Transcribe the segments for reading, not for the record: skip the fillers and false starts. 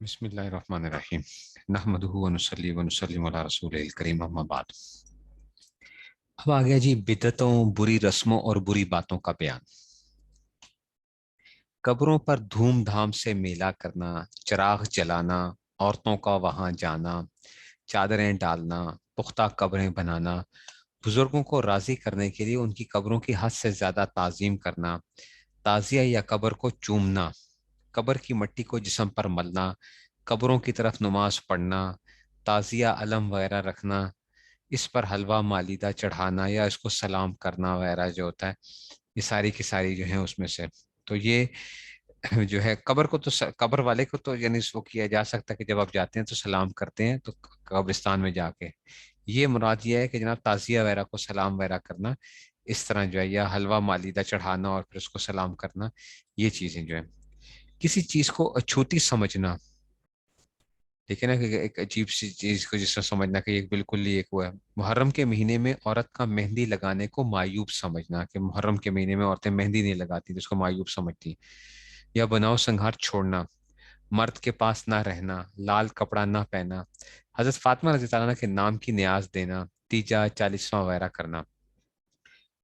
بسم اللہ الرحمن الرحیم نحمدہ ونصلی ونسلم علی رسول الکریم اما بعد۔ اب آ گیا جی بدعتوں، بری رسموں اور بری باتوں کا بیان۔ قبروں پر دھوم دھام سے میلہ کرنا، چراغ جلانا، عورتوں کا وہاں جانا، چادریں ڈالنا، پختہ قبریں بنانا، بزرگوں کو راضی کرنے کے لیے ان کی قبروں کی حد سے زیادہ تعظیم کرنا، تعزیہ یا قبر کو چومنا، قبر کی مٹی کو جسم پر ملنا، قبروں کی طرف نماز پڑھنا، تعزیہ علم وغیرہ رکھنا، اس پر حلوہ مالیدہ چڑھانا یا اس کو سلام کرنا وغیرہ جو ہوتا ہے، یہ ساری کی ساری جو ہیں اس میں سے تو یہ جو ہے قبر کو تو قبر والے کو تو یعنی اس وہ کیا جا سکتا ہے کہ جب آپ جاتے ہیں تو سلام کرتے ہیں تو قبرستان میں جا کے، یہ مراد یہ ہے کہ جناب تعزیہ وغیرہ کو سلام وغیرہ کرنا اس طرح جو ہے، یا حلوہ مالیدہ چڑھانا اور پھر اس کو سلام کرنا، یہ چیزیں جو ہے کسی چیز کو اچھوتی سمجھنا، ٹھیک ہے نا، کہ ایک عجیب سی چیز کو جس سے سمجھنا کہ یہ بالکل ہی ایک وہ ہے۔ محرم کے مہینے میں عورت کا مہندی لگانے کو معیوب سمجھنا، کہ محرم کے مہینے میں عورتیں مہندی نہیں لگاتی تو اس کو معیوب سمجھتی، یا بناؤ سنگھار چھوڑنا، مرد کے پاس نہ رہنا، لال کپڑا نہ پہنا، حضرت فاطمہ رضی اللہ عنہ کے نام کی نیاز دینا، تیجا چالیسواں وغیرہ کرنا،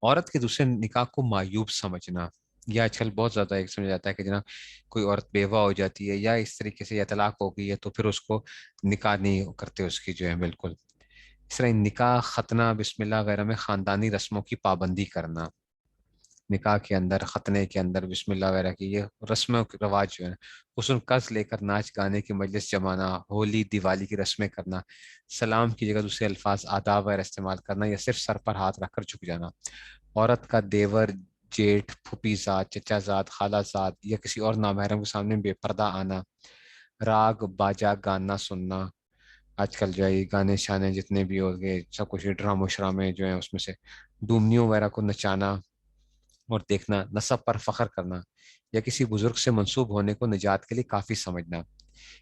عورت کے دوسرے نکاح کو معیوب سمجھنا۔ یہ آج کل بہت زیادہ ایک سمجھا جاتا ہے کہ جناب کوئی عورت بیوہ ہو جاتی ہے یا اس طریقے سے یا طلاق ہو گئی ہے تو پھر اس کو نکاح نہیں کرتے اس کی جو ہے بالکل، اس طرح نکاح، ختنہ، بسم اللہ وغیرہ میں خاندانی رسموں کی پابندی کرنا، نکاح کے اندر، ختنے کے اندر بسم اللہ وغیرہ کی یہ رسموں کے رواج جو ہے، حسن قرض لے کر ناچ گانے کی مجلس جمانا، ہولی دیوالی کی رسمیں کرنا، سلام کی جگہ دوسرے الفاظ آداب وغیرہ استعمال کرنا یا صرف سر پر ہاتھ رکھ کر جھک جانا، عورت کا دیور، جیٹھ، پھوپھی زاد، چچا زاد، خالہ زاد یا کسی اور نامحرم کے سامنے بے پردہ آنا، راگ باجا گانا سننا، آج کل جو ہے یہ گانے شانے جتنے بھی ہو گئے سب کچھ ڈراموں شرامے جو ہیں اس میں سے ڈومنیوں وغیرہ کو نچانا اور دیکھنا، نسب پر فخر کرنا یا کسی بزرگ سے منسوب ہونے کو نجات کے لیے کافی سمجھنا،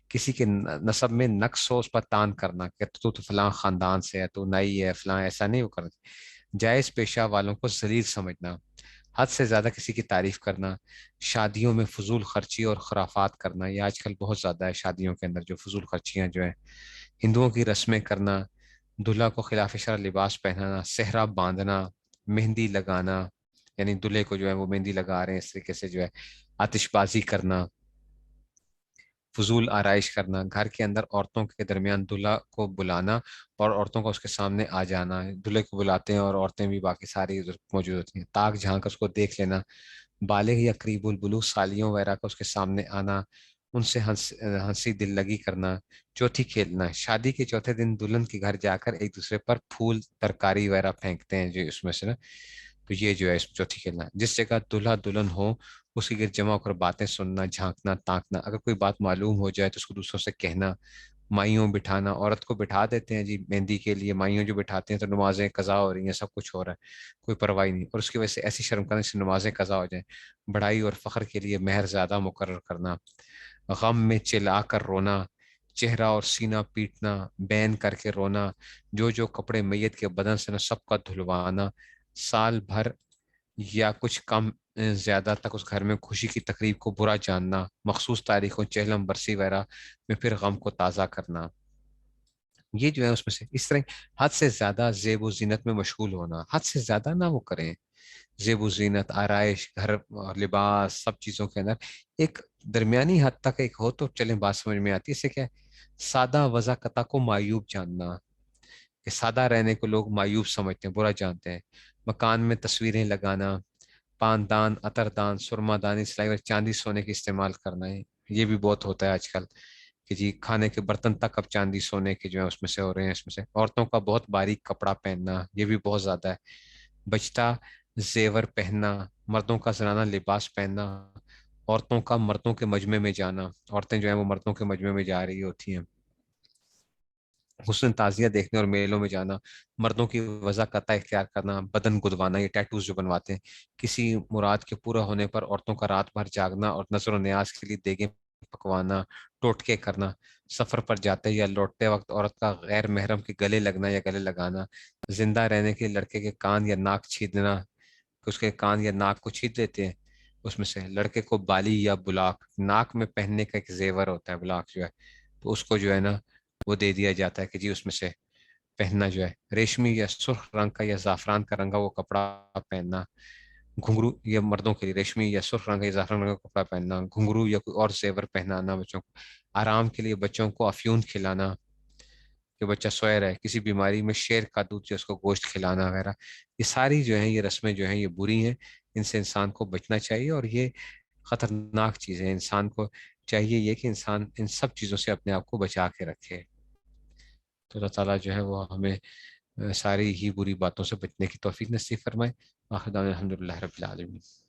کسی کے نسب میں نقص ہو اس پر تان کرنا کہ تو فلاں خاندان سے ہے، تو نئی ہے فلاں، ایسا نہیں وہ کرنا، جائز پیشہ والوں کو ذلیل سمجھنا، حد سے زیادہ کسی کی تعریف کرنا، شادیوں میں فضول خرچی اور خرافات کرنا، یہ آج کل بہت زیادہ ہے شادیوں کے اندر جو فضول خرچیاں جو ہیں، ہندوؤں کی رسمیں کرنا، دلہا کو خلاف شرع لباس پہنانا، صحرا باندھنا، مہندی لگانا، یعنی دلہے کو جو ہے وہ مہندی لگا رہے ہیں اس طریقے سے جو ہے، آتش بازی کرنا، فضول آرائش کرنا، گھر کے اندر عورتوں کے درمیان دلہا کو بلانا اور عورتوں کا اس کے سامنے آ جانا، دلہے کو بلاتے ہیں اور عورتیں بھی باقی ساری ادھر موجود ہوتی ہیں، تاک جھانک کر اس کو دیکھ لینا، بالغ یا قریب البلوغ سالیوں وغیرہ کا اس کے سامنے آنا، ان سے ہنسی دل لگی کرنا، چوتھی کھیلنا، شادی کے چوتھے دن دلہن کے گھر جا کر ایک دوسرے پر پھول ترکاری وغیرہ پھینکتے ہیں جو اس میں سے نا، تو یہ جو ہے اس چوتھی کھیلنا، جس جگہ دلہا دلہن ہو اس کے گرد جمع ہو کر باتیں سننا، جھانکنا، تاکنا، اگر کوئی بات معلوم ہو جائے تو اس کو دوسروں سے کہنا، مائیوں بٹھانا، عورت کو بٹھا دیتے ہیں جی مہندی کے لیے، مائیوں جو بٹھاتے ہیں تو نمازیں قضا ہو رہی ہیں، سب کچھ ہو رہا ہے، کوئی پرواہ نہیں، اور اس کی وجہ سے ایسی شرم کرنے سے نمازیں قضا ہو جائیں، بڑائی اور فخر کے لیے مہر زیادہ مقرر کرنا، غم میں چلا کر رونا، چہرہ اور سینہ پیٹنا، بین کر کے رونا، جو جو کپڑے میت کے بدن سے نہ سب کا دھلوانا، سال بھر یا کچھ کم زیادہ تک اس گھر میں خوشی کی تقریب کو برا جاننا، مخصوص تاریخوں، چہلم برسی وغیرہ میں پھر غم کو تازہ کرنا، یہ جو ہے اس میں سے اس طرح حد سے زیادہ زیب و زینت میں مشغول ہونا، حد سے زیادہ نہ وہ کریں، زیب و زینت، آرائش، گھر اور لباس سب چیزوں کے اندر ایک درمیانی حد تک ایک ہو تو چلیں بات سمجھ میں آتی ہے، اس سے کیا ہے، سادہ وضاقتہ کو معیوب جاننا، کہ سادہ رہنے کو لوگ معیوب سمجھتے ہیں، برا جانتے ہیں، مکان میں تصویریں لگانا، پان دان، عطر دان، سرما دانی، سلائی اور چاندی سونے کی استعمال کرنا ہے، یہ بھی بہت ہوتا ہے آج کل کہ جی کھانے کے برتن تک اب چاندی سونے کے جو ہے اس میں سے ہو رہے ہیں، اس میں سے عورتوں کا بہت باریک کپڑا پہننا، یہ بھی بہت زیادہ ہے، بچتا زیور پہننا، مردوں کا زنانہ لباس پہننا، عورتوں کا مردوں کے مجمع میں جانا، عورتیں جو ہیں وہ مردوں کے مجمع میں جا رہی ہوتی ہیں، حسن تعزیہ دیکھنے اور میلوں میں جانا، مردوں کی وضاقتہ اختیار کرنا، بدن گدوانا، یہ ٹیٹوز جو بنواتے ہیں، کسی مراد کے پورا ہونے پر عورتوں کا رات بھر جاگنا اور نظر و نیاز کے لیے دیگیں پکوانا، ٹوٹکے کرنا، سفر پر جاتے یا لوٹتے وقت عورت کا غیر محرم کے گلے لگنا یا گلے لگانا، زندہ رہنے کے لیے لڑکے کے کان یا ناک چھیدنا، کہ اس کے کان یا ناک کو چھید دیتے ہیں، اس میں سے لڑکے کو بالی یا بلاک، ناک میں پہننے کا ایک زیور ہوتا ہے بلاک جو ہے، تو اس کو جو ہے نا وہ دے دیا جاتا ہے کہ جی اس میں سے پہننا جو ہے، ریشمی یا سرخ رنگ کا یا زعفران کا رنگا وہ کپڑا پہننا، گھنگرو یا مردوں کے لیے ریشمی یا سرخ رنگ یا زعفران رنگ کا کپڑا پہننا، گھنگرو یا کوئی اور زیور پہنانا بچوں کو، آرام کے لیے بچوں کو افیون کھلانا کہ بچہ سویا رہے، کسی بیماری میں شیر کا دودھ جو اس کو گوشت کھلانا وغیرہ، یہ ساری جو ہیں یہ رسمیں جو ہیں یہ بری ہیں، ان سے انسان کو بچنا چاہیے، اور یہ خطرناک چیزیں ہیں، انسان کو چاہیے یہ کہ انسان ان سب چیزوں سے اپنے آپ کو بچا کے رکھے۔ تو اللہ تعالیٰ جو ہے وہ ہمیں ساری ہی بری باتوں سے بچنے کی توفیق نصیب فرمائے۔ آخر دعوانا الحمد للہ رب العالمین۔